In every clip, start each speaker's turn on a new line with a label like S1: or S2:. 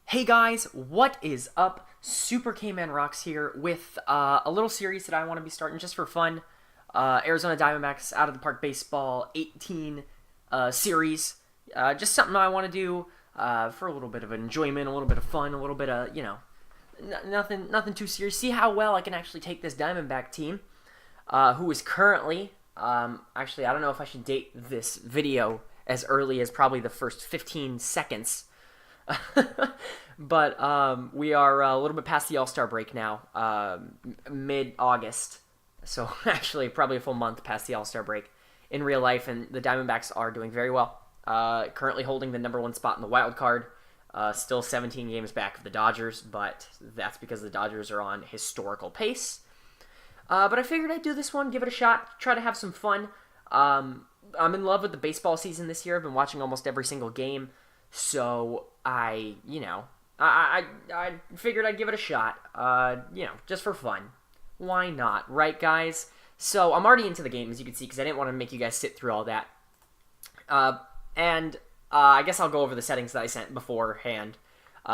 S1: Hey guys, what is up? Super K-Man Rocks here with a little series that I want to be starting just for fun. Arizona Diamondbacks out of the Partk Baseball 18 series. Just something I want to do for a little bit of enjoyment, a little bit of fun, a little bit of, nothing too serious. See how well I can actually take this Diamondback team, who is currently, actually, I don't know if I should date this video as early as probably the first 15 seconds. But we are a little bit past the All-Star break now, mid-August. So actually probably a full month past the All-Star break in real life, and the Diamondbacks are doing very well. Currently holding the #1 spot in the wild card. Still 17 games back of the Dodgers, but that's because the Dodgers are on historical pace. But I figured I'd do this one, give it a shot, try to have some fun. I'm in love with the baseball season this year. I've been watching almost every single game. So I figured I'd give it a shot, just for fun. Why not, right, guys? So I'm already into the game, as you can see, because I didn't want to make you guys sit through all that. I guess I'll go over the settings that I sent beforehand,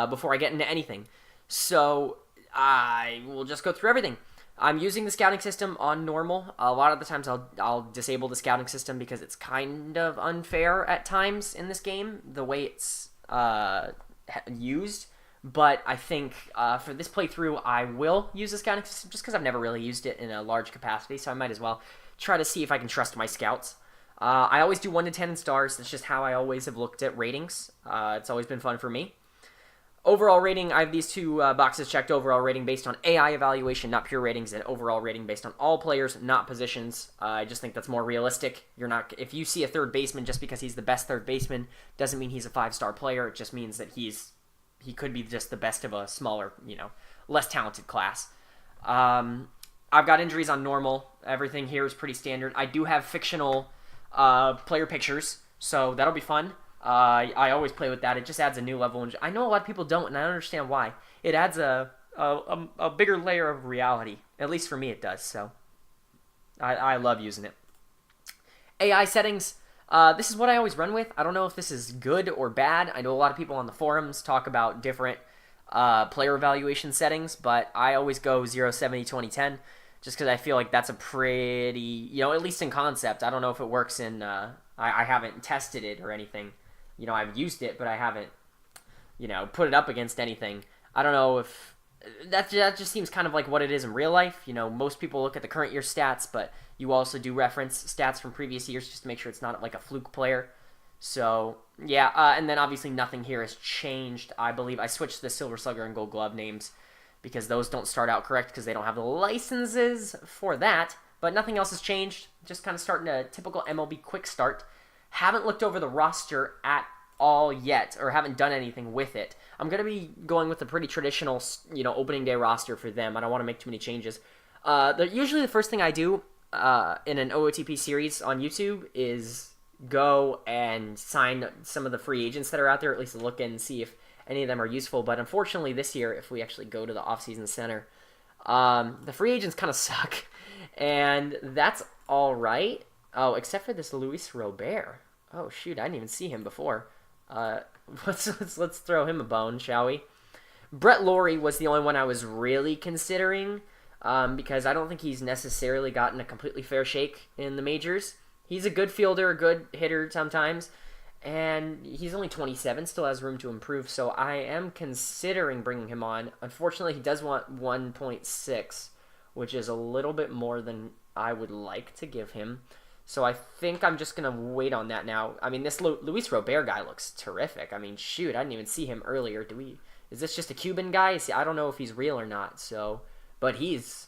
S1: before I get into anything. So I will just go through everything. I'm using the scouting system on normal. A lot of the times I'll disable the scouting system because it's kind of unfair at times in this game, the way it's used. But I think for this playthrough, I will use the scouting system just because I've never really used it in a large capacity, so I might as well try to see if I can trust my scouts. I always do 1 to 10 in stars. That's just how I always have looked at ratings. It's always been fun for me. Overall rating, I have these two boxes checked. Overall rating based on AI evaluation, not pure ratings, and overall rating based on all players, not positions. I just think that's more realistic. If you see a third baseman just because he's the best third baseman, doesn't mean he's a 5-star player. It just means that he could be just the best of a smaller, less talented class. I've got injuries on normal. Everything here is pretty standard. I do have fictional player pictures, so that'll be fun. I always play with that. It just adds a new level. I know a lot of people don't, and I don't understand why. It adds a bigger layer of reality. At least for me it does, so I love using it. AI settings. This is what I always run with. I don't know if this is good or bad. I know a lot of people on the forums talk about different player evaluation settings, but I always go 0, 70, 20, 10, just because I feel like that's a pretty, at least in concept. I don't know if it works in, I haven't tested it or anything. I've used it, but I haven't, put it up against anything. I don't know if that just seems kind of like what it is in real life. Most people look at the current year stats, but you also do reference stats from previous years just to make sure it's not like a fluke player. So, yeah, and then obviously nothing here has changed. I believe I switched the Silver Slugger and Gold Glove names because those don't start out correct because they don't have the licenses for that. But nothing else has changed. Just kind of starting a typical MLB quick start. Haven't looked over the roster at all yet, or haven't done anything with it. I'm going to be going with a pretty traditional, opening day roster for them. I don't want to make too many changes. Usually the first thing I do in an OOTP series on YouTube is go and sign some of the free agents that are out there, at least look and see if any of them are useful. But unfortunately this year, if we actually go to the offseason center, the free agents kind of suck. And that's all right. Oh, except for this Luis Robert. Oh, shoot, I didn't even see him before. Let's throw him a bone, shall we? Brett Lawrie was the only one I was really considering, because I don't think he's necessarily gotten a completely fair shake in the majors. He's a good fielder, a good hitter sometimes, and he's only 27, still has room to improve, so I am considering bringing him on. Unfortunately, he does want 1.6, which is a little bit more than I would like to give him. So I think I'm just going to wait on that now. I mean, this Luis Robert guy looks terrific. I mean, shoot, I didn't even see him earlier. Is this just a Cuban guy? See, I don't know if he's real or not. But he's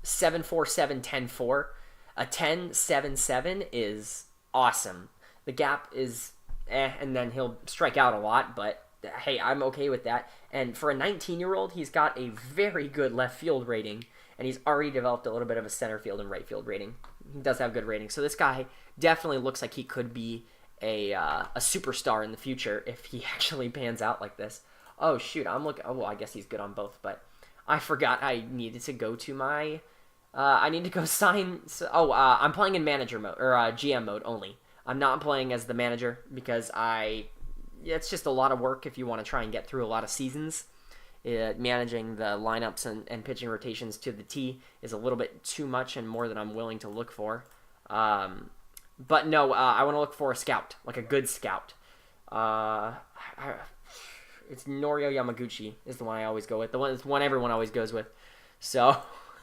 S1: 7'4", 10'4". A 10.77 is awesome. The gap is and then he'll strike out a lot, but hey, I'm okay with that. And for a 19-year-old, he's got a very good left field rating, and he's already developed a little bit of a center field and right field rating. He does have good ratings. So this guy definitely looks like he could be a superstar in the future if he actually pans out like this. Oh, shoot. I'm looking. Oh, well, I guess he's good on both, but I forgot I needed to go to my... I need to go sign... I'm playing in manager mode, or GM mode only. I'm not playing as the manager because I it's just a lot of work if you want to try and get through a lot of seasons. Managing the lineups and pitching rotations to the T is a little bit too much and more than I'm willing to look for. But no, I want to look for a scout, like a good scout. It's Norio Yamaguchi is the one I always go with. It's one everyone always goes with. So,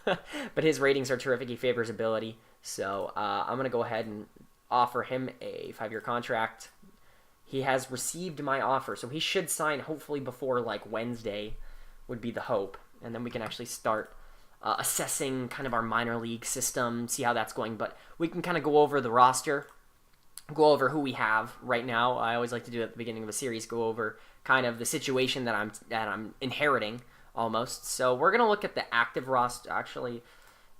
S1: but his ratings are terrific. He favors ability. So I'm going to go ahead and offer him a 5-year contract. He has received my offer, so he should sign hopefully before like Wednesday would be the hope. And then we can actually start assessing kind of our minor league system, see how that's going. But we can kind of go over the roster, go over who we have right now. I always like to do it at the beginning of a series, go over kind of the situation that I'm inheriting almost. So we're going to look at the active roster, actually.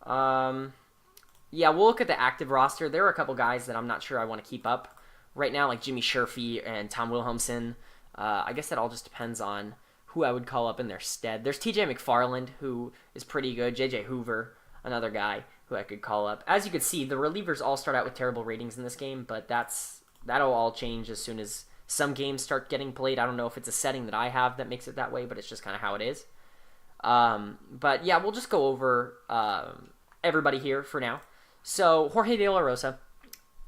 S1: Yeah, we'll look at the active roster. There are a couple guys that I'm not sure I want to keep up right now, like Jimmy Sherfy and Tom Wilhelmsen. I guess that all just depends on who I would call up in their stead. There's TJ McFarland, who is pretty good. JJ Hoover, another guy who I could call up. As you can see, the relievers all start out with terrible ratings in this game, but that'll all change as soon as some games start getting played. I don't know if it's a setting that I have that makes it that way, but it's just kind of how it is. But yeah, we'll just go over everybody here for now. So Jorge De La Rosa,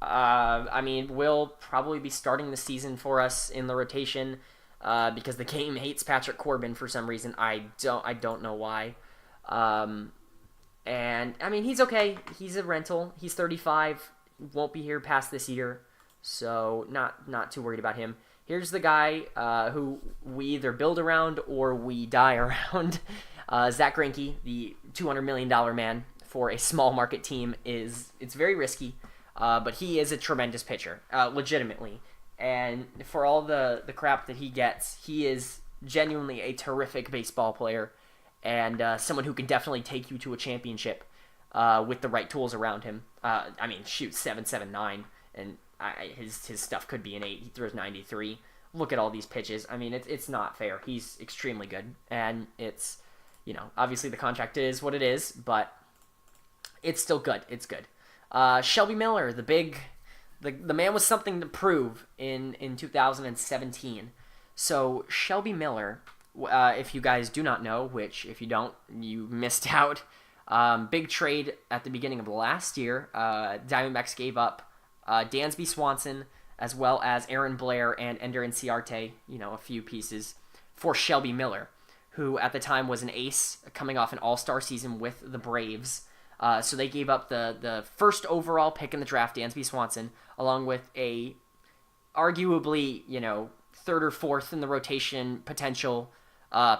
S1: will probably be starting the season for us in the rotation because the game hates Patrick Corbin for some reason. I don't know why. And he's okay. He's a rental. He's 35. Won't be here past this year, so not too worried about him. Here's the guy who we either build around or we die around. Zach Greinke, the $200 million man for a small market team, it's very risky. But he is a tremendous pitcher, legitimately. And for all the crap that he gets, he is genuinely a terrific baseball player and someone who can definitely take you to a championship with the right tools around him. 7.79, and his stuff could be an 8. He throws 93. Look at all these pitches. It's not fair. He's extremely good, and it's, obviously the contract is what it is, but it's still good. It's good. Shelby Miller, the man with something to prove in 2017. So Shelby Miller, if you guys do not know, which if you don't, you missed out. Big trade at the beginning of last year. Diamondbacks gave up Dansby Swanson as well as Aaron Blair and Ender Inciarte, a few pieces, for Shelby Miller, who at the time was an ace coming off an all-star season with the Braves. So they gave up the first overall pick in the draft, Dansby Swanson, along with a arguably, third or fourth in the rotation potential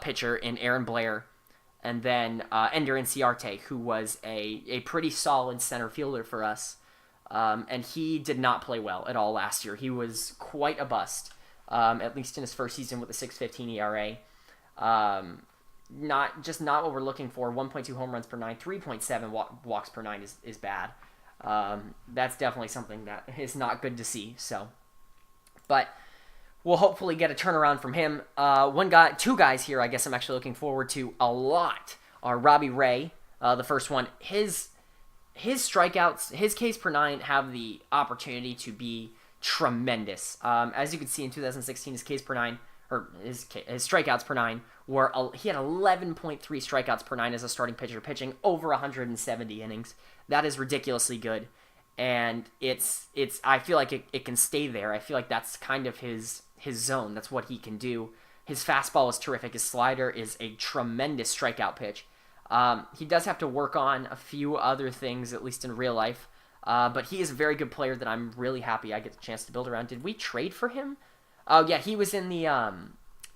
S1: pitcher in Aaron Blair, and then Ender Inciarte, who was a pretty solid center fielder for us. And he did not play well at all last year. He was quite a bust, at least in his first season with a 6.15 ERA. Not what we're looking for. 1.2 home runs per 9, 3.7 walks per 9 is bad. That's definitely something that is not good to see. So, but we'll hopefully get a turnaround from him. Two guys here I guess I'm actually looking forward to a lot are Robbie Ray. The first one, his strikeouts, his Ks per 9 have the opportunity to be tremendous. As you can see in 2016, his Ks per 9, or his strikeouts per 9 he had 11.3 strikeouts per 9 as a starting pitcher, pitching over 170 innings. That is ridiculously good, and it's I feel like it can stay there. I feel like that's kind of his zone. That's what he can do. His fastball is terrific. His slider is a tremendous strikeout pitch. He does have to work on a few other things, at least in real life, but he is a very good player that I'm really happy I get the chance to build around. Did we trade for him? Oh yeah, he was in the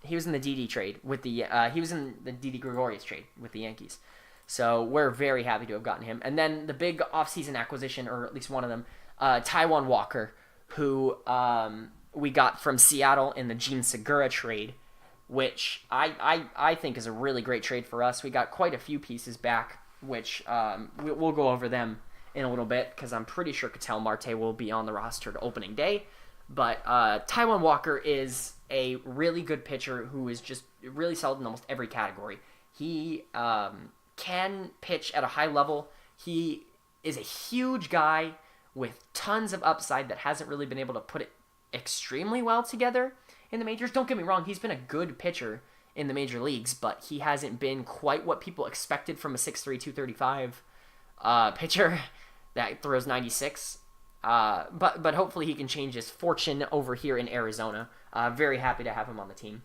S1: DD trade with the he was in the Didi Gregorius trade with the Yankees. So we're very happy to have gotten him. And then the big offseason acquisition, or at least one of them, Taijuan Walker, who we got from Seattle in the Gene Segura trade, which I think is a really great trade for us. We got quite a few pieces back, which we'll go over them in a little bit, because I'm pretty sure Ketel Marte will be on the roster to opening day. But Taijuan Walker is a really good pitcher who is just really solid in almost every category. He can pitch at a high level. He is a huge guy with tons of upside that hasn't really been able to put it extremely well together in the majors. Don't get me wrong, he's been a good pitcher in the major leagues, but he hasn't been quite what people expected from a 6'3", 235 pitcher that throws 96. But hopefully he can change his fortune over here in Arizona. Very happy to have him on the team.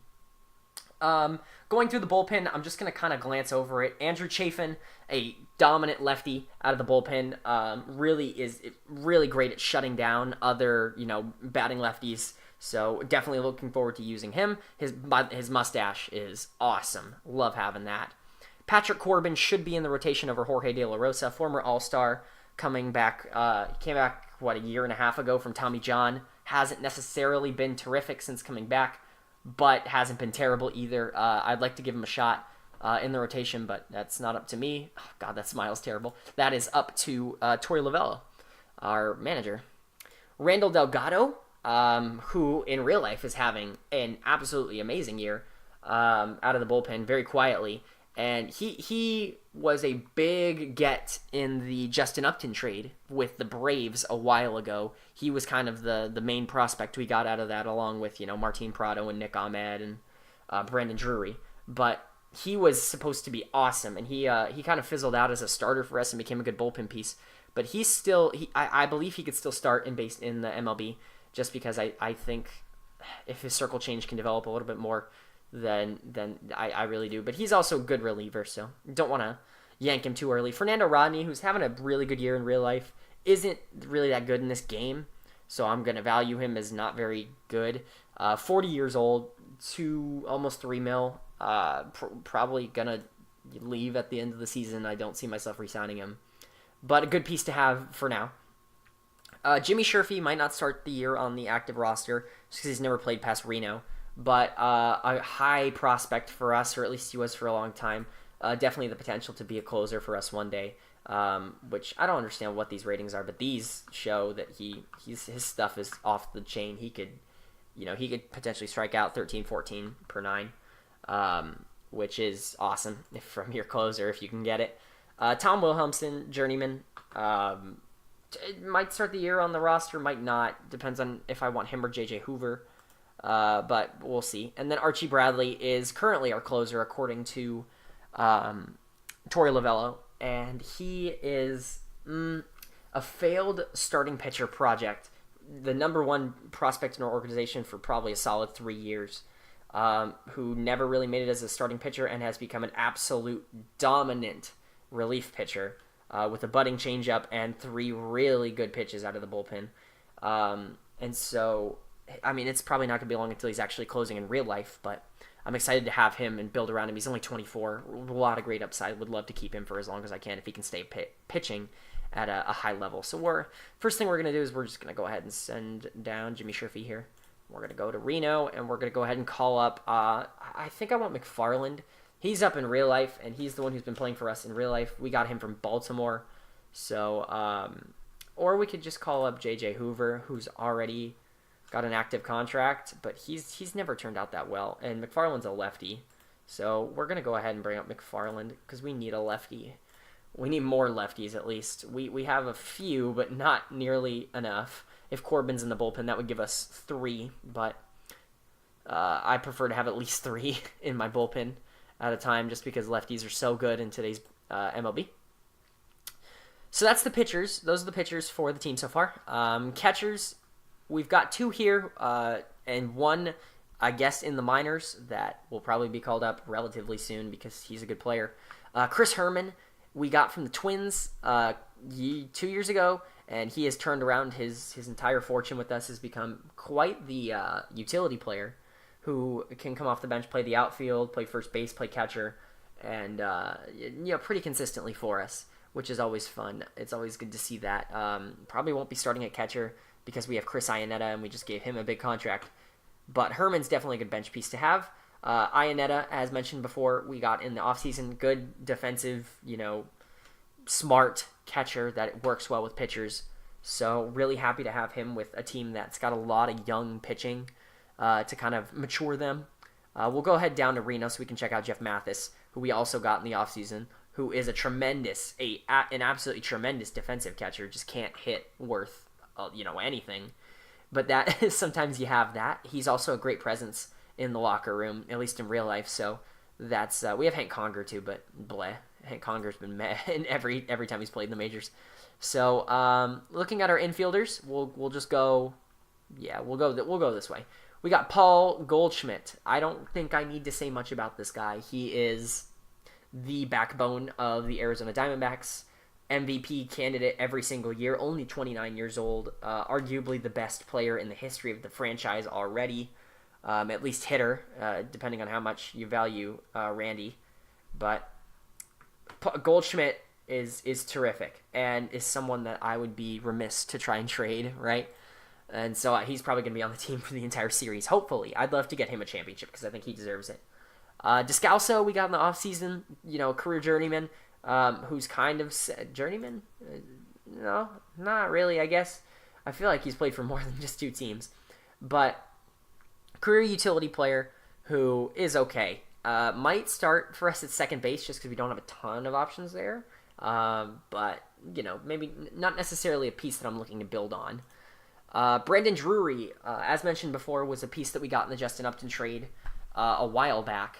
S1: Going through the bullpen, I'm just going to kind of glance over it. Andrew Chafin, a dominant lefty out of the bullpen, really great at shutting down other, batting lefties. So definitely looking forward to using him. His mustache is awesome. Love having that. Patrick Corbin should be in the rotation over Jorge De La Rosa, former All-Star, coming back. He came back, a year and a half ago from Tommy John. Hasn't necessarily been terrific since coming back, but hasn't been terrible either. I'd like to give him a shot in the rotation, but that's not up to me. Oh, God, that smile's terrible. That is up to Torey Lovullo, our manager. Randall Delgado, who in real life is having an absolutely amazing year out of the bullpen very quietly. And he was a big get in the Justin Upton trade with the Braves a while ago. He was kind of the main prospect we got out of that, along with, Martin Prado and Nick Ahmed and Brandon Drury. But he was supposed to be awesome, and he kind of fizzled out as a starter for us and became a good bullpen piece. But I believe he could still start in the MLB, just because I think if his circle change can develop a little bit more, then I really do. But he's also a good reliever, so don't want to yank him too early. Fernando Rodney, who's having a really good year in real life, isn't really that good in this game, so I'm going to value him as not very good. 40 years old, almost $3 million. Probably going to leave at the end of the season. I don't see myself re-signing him, but a good piece to have for now. Jimmy Sherfy might not start the year on the active roster just because he's never played past Reno, but a high prospect for us, or at least he was for a long time. Definitely the potential to be a closer for us one day, which I don't understand what these ratings are, but these show that his stuff is off the chain. He could potentially strike out 13, 14 per 9, which is awesome from your closer if you can get it. Tom Wilhelmsen, journeyman, might start the year on the roster, might not. Depends on if I want him or J.J. Hoover. But we'll see. And then Archie Bradley is currently our closer, according to Torey Lovullo, and he is a failed starting pitcher project, the number one prospect in our organization for probably a solid 3 years, who never really made it as a starting pitcher and has become an absolute dominant relief pitcher with a budding changeup and 3 really good pitches out of the bullpen. And so, it's probably not going to be long until he's actually closing in real life, but I'm excited to have him and build around him. He's only 24, a lot of great upside. Would love to keep him for as long as I can if he can stay pitching at a high level. So first thing we're going to do is we're just going to go ahead and send down Jimmy Sherfy here. We're going to go to Reno, and we're going to go ahead and call up, I think I want McFarland. He's up in real life, and he's the one who's been playing for us in real life. We got him from Baltimore. So, or we could just call up J.J. Hoover, who's already got an active contract, but he's never turned out that well. And McFarland's a lefty, so we're going to go ahead and bring up McFarland because we need a lefty. We need more lefties, at least. We have a few, but not nearly enough. If Corbin's in the bullpen, that would give us 3, but I prefer to have at least 3 in my bullpen at a time just because lefties are so good in today's MLB. So that's the pitchers. Those are the pitchers for the team so far. Catchers, we've got 2 here, and 1, I guess, in the minors that will probably be called up relatively soon because he's a good player. Chris Herman, we got from the Twins 2 years ago, and he has turned around his entire fortune with us, has become quite the utility player who can come off the bench, play the outfield, play first base, play catcher, and pretty consistently for us, which is always fun. It's always good to see that. Probably won't be starting at catcher because we have Chris Iannetta, and we just gave him a big contract. But Herman's definitely a good bench piece to have. Iannetta, as mentioned before, we got in the offseason, good defensive, smart catcher that works well with pitchers. So really happy to have him with a team that's got a lot of young pitching to kind of mature them. We'll go ahead down to Reno so we can check out Jeff Mathis, who we also got in the offseason, who is an absolutely tremendous defensive catcher, just can't hit worth anything. but that is sometimes you have that. He's also a great presence in the locker room, at least in real life. So that's we have Hank Conger too, but bleh. Hank Conger's been meh in every time he's played in the majors. So looking at our infielders, we'll just go. Yeah, we'll go this way. We got Paul Goldschmidt. I don't think I need to say much about this guy. He is the backbone of the Arizona Diamondbacks. MVP candidate every single year. Only 29 years old. Arguably the best player in the history of the franchise already. At least hitter, depending on how much you value Randy. But Goldschmidt is terrific and is someone that I would be remiss to try and trade, right? And so he's probably going to be on the team for the entire series, hopefully. I'd love to get him a championship because I think he deserves it. Descalso, we got in the offseason, career journeyman, who's kind of... Journeyman? No, not really, I guess. I feel like he's played for more than just two teams. But career utility player who is okay. Might start for us at second base just because we don't have a ton of options there. But, maybe not necessarily a piece that I'm looking to build on. Brandon Drury, as mentioned before, was a piece that we got in the Justin Upton trade a while back.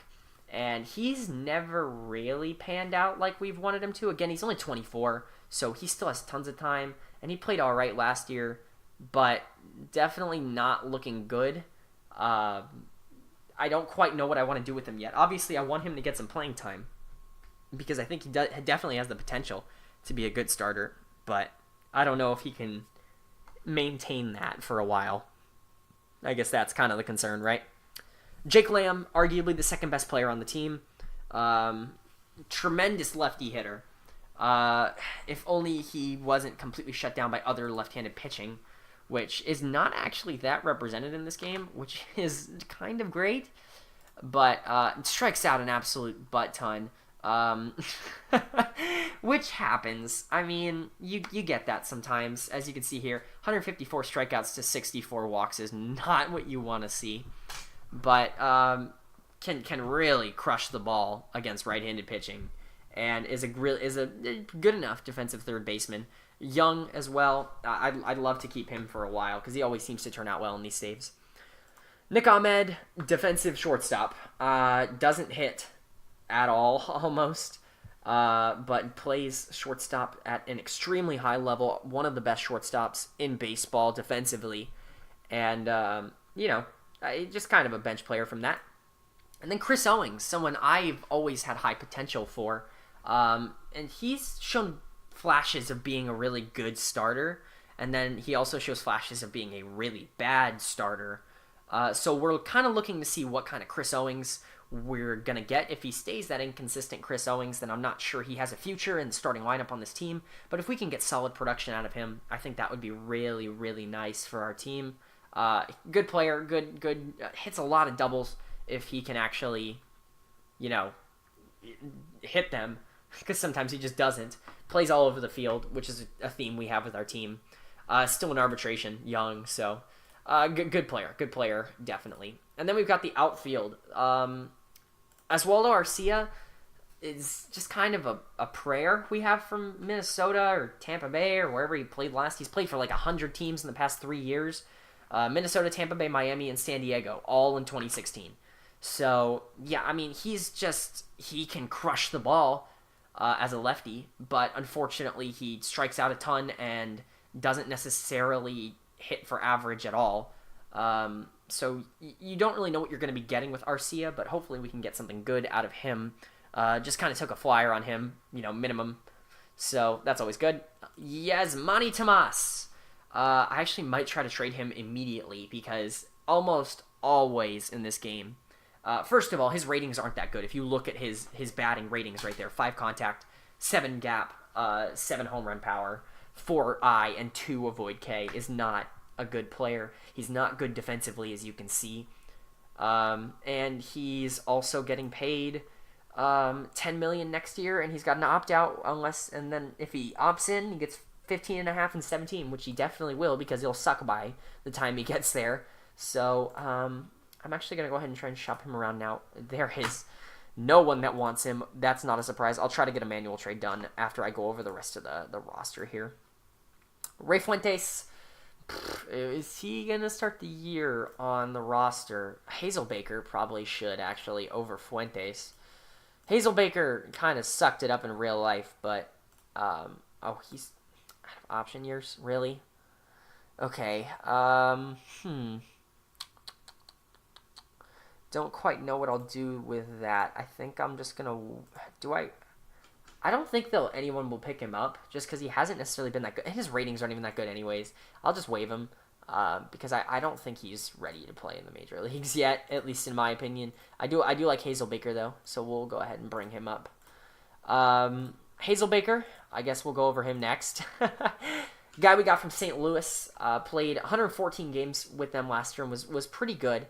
S1: And he's never really panned out like we've wanted him to. Again, he's only 24, so he still has tons of time. And he played all right last year, but definitely not looking good. I don't quite know what I want to do with him yet. Obviously, I want him to get some playing time because I think he definitely has the potential to be a good starter. But I don't know if he can maintain that for a while. I guess that's kind of the concern, right? Jake Lamb, arguably the second best player on the team. Tremendous lefty hitter. If only he wasn't completely shut down by other left-handed pitching, which is not actually that represented in this game, which is kind of great. But strikes out an absolute butt ton. Which happens. I mean, you get that sometimes. As you can see here, 154 strikeouts to 64 walks is not what you want to see. But can really crush the ball against right-handed pitching, and is a good enough defensive third baseman. Young as well. I'd love to keep him for a while because he always seems to turn out well in these saves. Nick Ahmed, defensive shortstop, doesn't hit at all almost, but plays shortstop at an extremely high level. One of the best shortstops in baseball defensively, and just kind of a bench player from that. And then Chris Owings, someone I've always had high potential for. And he's shown flashes of being a really good starter. And then he also shows flashes of being a really bad starter. So we're kind of looking to see what kind of Chris Owings we're going to get. If he stays that inconsistent Chris Owings, then I'm not sure he has a future in the starting lineup on this team. But if we can get solid production out of him, I think that would be really, really nice for our team. Good player, good hits a lot of doubles if he can actually, hit them, because sometimes he just doesn't. Plays all over the field, which is a theme we have with our team. Still in arbitration, young, so good player, definitely. And then we've got the outfield. Oswaldo Arcia is just kind of a prayer we have from Minnesota or Tampa Bay or wherever he played last. He's played for like 100 teams in the past 3 years. Minnesota, Tampa Bay, Miami, and San Diego, all in 2016. So, yeah, I mean, he can crush the ball as a lefty, but unfortunately he strikes out a ton and doesn't necessarily hit for average at all. So you don't really know what you're going to be getting with Arcia, but hopefully we can get something good out of him. Just kind of took a flyer on him, minimum. So that's always good. Yasmani Tomas. I actually might try to trade him immediately because almost always in this game, first of all, his ratings aren't that good. If you look at his batting ratings right there, 5 contact, 7 gap, 7 home run power, 4 I, and 2 avoid K is not a good player. He's not good defensively, as you can see. And he's also getting paid $10 million next year, and he's got an opt-out and then if he opts in, he gets 15.5 and 17, which he definitely will because he'll suck by the time he gets there. So I'm actually going to go ahead and try and shop him around now. There is no one that wants him. That's not a surprise. I'll try to get a manual trade done after I go over the rest of the roster here. Ray Fuentes, Is he going to start the year on the roster? Hazelbaker probably should, actually, over Fuentes. Hazelbaker kind of sucked it up in real life, but, he's option years, really? Okay, don't quite know what I'll do with that. I think I'm just gonna, I don't think anyone will pick him up, just because he hasn't necessarily been that good. His ratings aren't even that good anyways. I'll just waive him, because I don't think he's ready to play in the major leagues yet, at least in my opinion. I do like Hazelbaker, though, so we'll go ahead and bring him up. Hazelbaker, I guess we'll go over him next. Guy we got from St. Louis, played 114 games with them last year and was pretty good.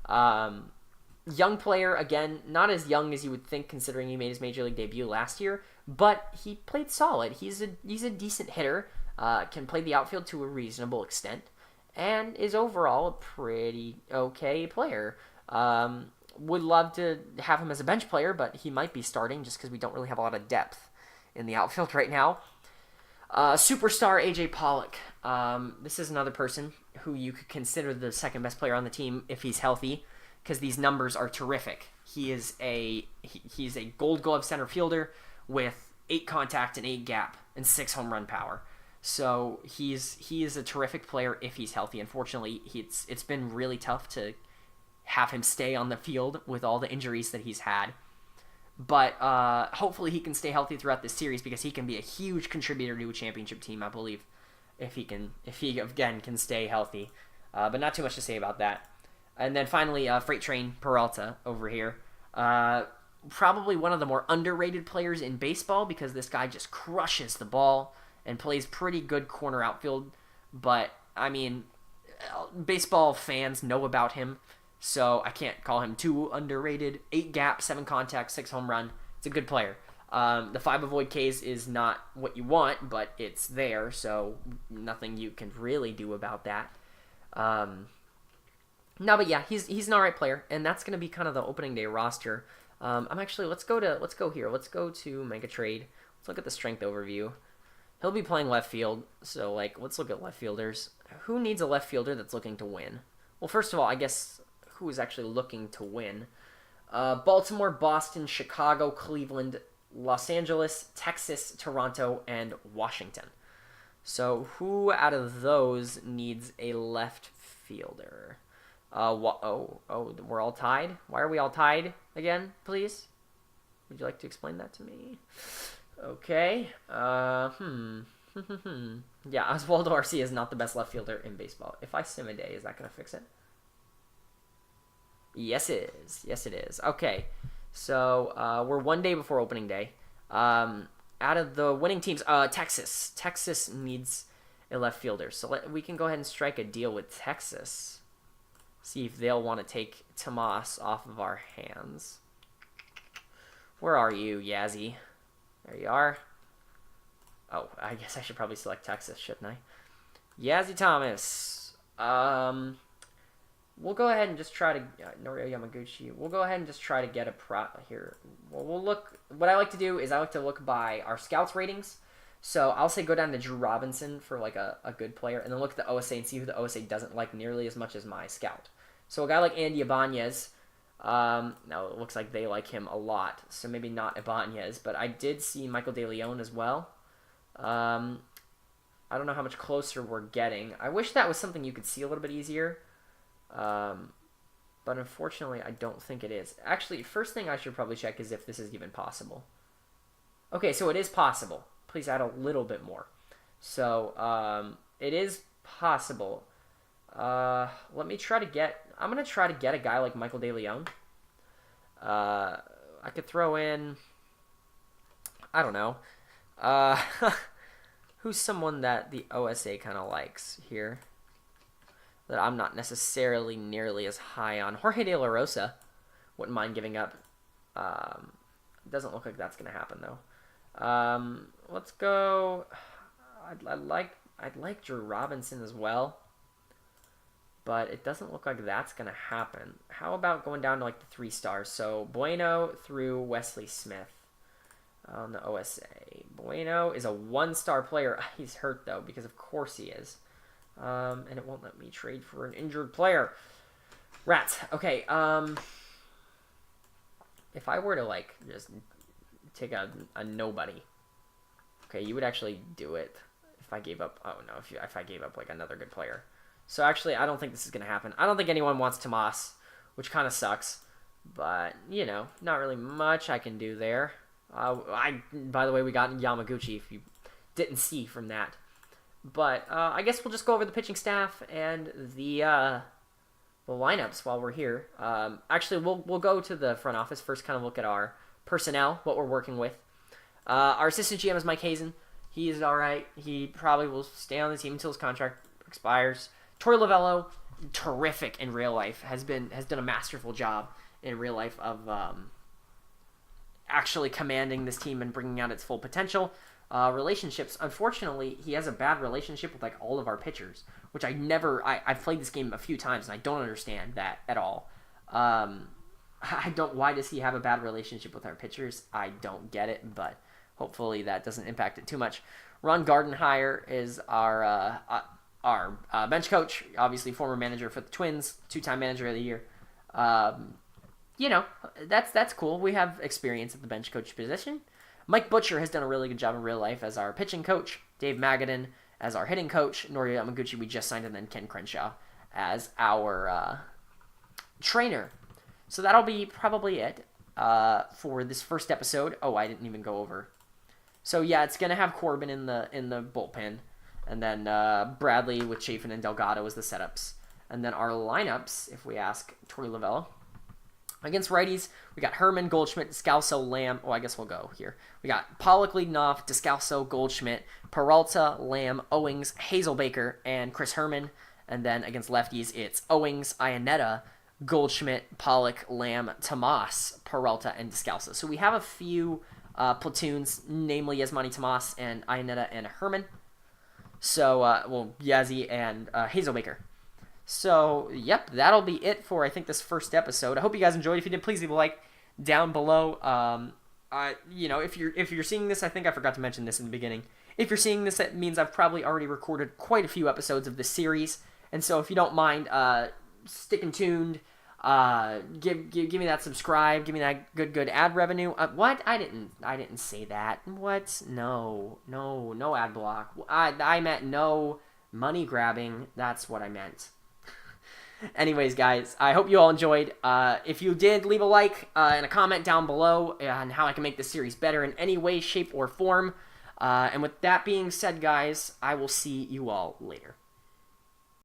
S1: Young player, again, not as young as you would think considering he made his major league debut last year, but he played solid. He's a decent hitter, can play the outfield to a reasonable extent, and is overall a pretty okay player. Would love to have him as a bench player, but he might be starting just because we don't really have a lot of depth in the outfield right now. Superstar AJ Pollock. This is another person who you could consider the second best player on the team if he's healthy, because these numbers are terrific. He's a Gold Glove center fielder with 8 contact and 8 gap and 6 home run power. So he is a terrific player if he's healthy. Unfortunately, it's been really tough to have him stay on the field with all the injuries that he's had. But hopefully he can stay healthy throughout this series, because he can be a huge contributor to a championship team, I believe, if he again can stay healthy. But not too much to say about that. And then finally, Freight Train Peralta over here. Probably one of the more underrated players in baseball, because this guy just crushes the ball and plays pretty good corner outfield. But, I mean, baseball fans know about him, so I can't call him too underrated. 8 gap, 7 contact, 6 home run. It's a good player. The 5 avoid Ks is not what you want, but it's there, so nothing you can really do about that. No, but yeah, he's an alright player, and that's going to be kind of the opening day roster. Let's go here. Let's go to Mega Trade. Let's look at the strength overview. He'll be playing left field, so let's look at left fielders. Who needs a left fielder that's looking to win? Well, first of all, I guess who is actually looking to win? Baltimore, Boston, Chicago, Cleveland, Los Angeles, Texas, Toronto, and Washington. So who out of those needs a left fielder? We're all tied? Why are we all tied again, please? Would you like to explain that to me? Okay. Yeah, Oswaldo Arcia is not the best left fielder in baseball. If I sim a day, is that going to fix it? Yes, it is. Yes, it is. Okay. So, we're 1 day before opening day. Out of the winning teams, Texas. Texas needs a left fielder. So we can go ahead and strike a deal with Texas. See if they'll want to take Tomas off of our hands. Where are you, Yazzie? There you are. Oh, I guess I should probably select Texas, shouldn't I? Yazzie Thomas. We'll go ahead and just try to... Norio Yamaguchi. We'll go ahead and just try to get a prop here. Well, we'll look... What I like to do is I like to look by our scouts ratings. So I'll say go down to Drew Robinson for a good player, and then look at the OSA and see who the OSA doesn't like nearly as much as my scout. So a guy like Andy Ibanez... no, it looks like they like him a lot, so maybe not Ibanez, but I did see Michael De Leon as well. I don't know how much closer we're getting. I wish that was something you could see a little bit easier, but unfortunately I don't think it is. Actually, first thing I should probably check is if this is even possible. Okay, so it is possible. Please add a little bit more. So, it is possible. Let me try to get... I'm going to try to get a guy like Michael De Leon. I could throw in... I don't know. Who's someone that the OSA kind of likes here? That I'm not necessarily nearly as high on. Jorge De La Rosa. Wouldn't mind giving up. Doesn't look like that's going to happen, though. Let's go... I'd like Drew Robinson as well. But it doesn't look like that's going to happen. How about going down to the 3 stars? So Bueno through Wesley Smith on the OSA. Bueno is a 1-star player. He's hurt, though, because of course he is. And it won't let me trade for an injured player. Rats. Okay, if I were to, like, just take a nobody. Okay, you would actually do it if I gave up... Oh, no, if I gave up, like, another good player. So, actually, I don't think this is going to happen. I don't think anyone wants Tomas, which kind of sucks. But, you know, not really much I can do there. By the way, we got Yamaguchi, if you didn't see from that. But I guess we'll just go over the pitching staff and the lineups while we're here. Actually, we'll go to the front office first, kind of look at our personnel, what we're working with. Our assistant GM is Mike Hazen. He is all right. He probably will stay on the team until his contract expires. Torey Lovello, terrific in real life, has done a masterful job in real life of actually commanding this team and bringing out its full potential. Relationships, unfortunately, he has a bad relationship with like all of our pitchers, which I've played this game a few times and I don't understand that at all. Why does he have a bad relationship with our pitchers? I don't get it, but hopefully that doesn't impact it too much. Ron Gardenhire is our bench coach, obviously former manager for the Twins, 2-time manager of the year. You know, that's cool. We have experience at the bench coach position. Mike Butcher has done a really good job in real life as our pitching coach. Dave Magadan as our hitting coach. Nori Yamaguchi we just signed, and then Ken Crenshaw as our trainer. So that'll be probably it for this first episode. Oh, I didn't even go over. So yeah, it's gonna have Corbin in the bullpen, and then Bradley with Chafin and Delgado as the setups, and then our lineups. If we ask Torey Lovello. Against righties, we got Herman, Goldschmidt, Descalso, Lamb. Oh, I guess we'll go here. We got Pollock leading off, Descalso, Goldschmidt, Peralta, Lamb, Owings, Hazelbaker, and Chris Herman. And then against lefties, it's Owings, Ionetta, Goldschmidt, Pollock, Lamb, Tomas, Peralta, and Descalso. So we have a few platoons, namely Yasmani Tomas and Ionetta and Herman. So, Yazzie and Hazelbaker. So, yep, that'll be it for, I think, this first episode. I hope you guys enjoyed. If you did, please leave a like down below. You know, if you're seeing this, I think I forgot to mention this in the beginning. If you're seeing this, that means I've probably already recorded quite a few episodes of this series. And so, if you don't mind sticking tuned, give me that subscribe, give me that good ad revenue. What? I didn't say that. What? No ad block. I meant no money grabbing. That's what I meant. Anyways, guys, I hope you all enjoyed. If you did, leave a like and a comment down below on how I can make this series better in any way, shape, or form. And with that being said, guys, I will see you all later.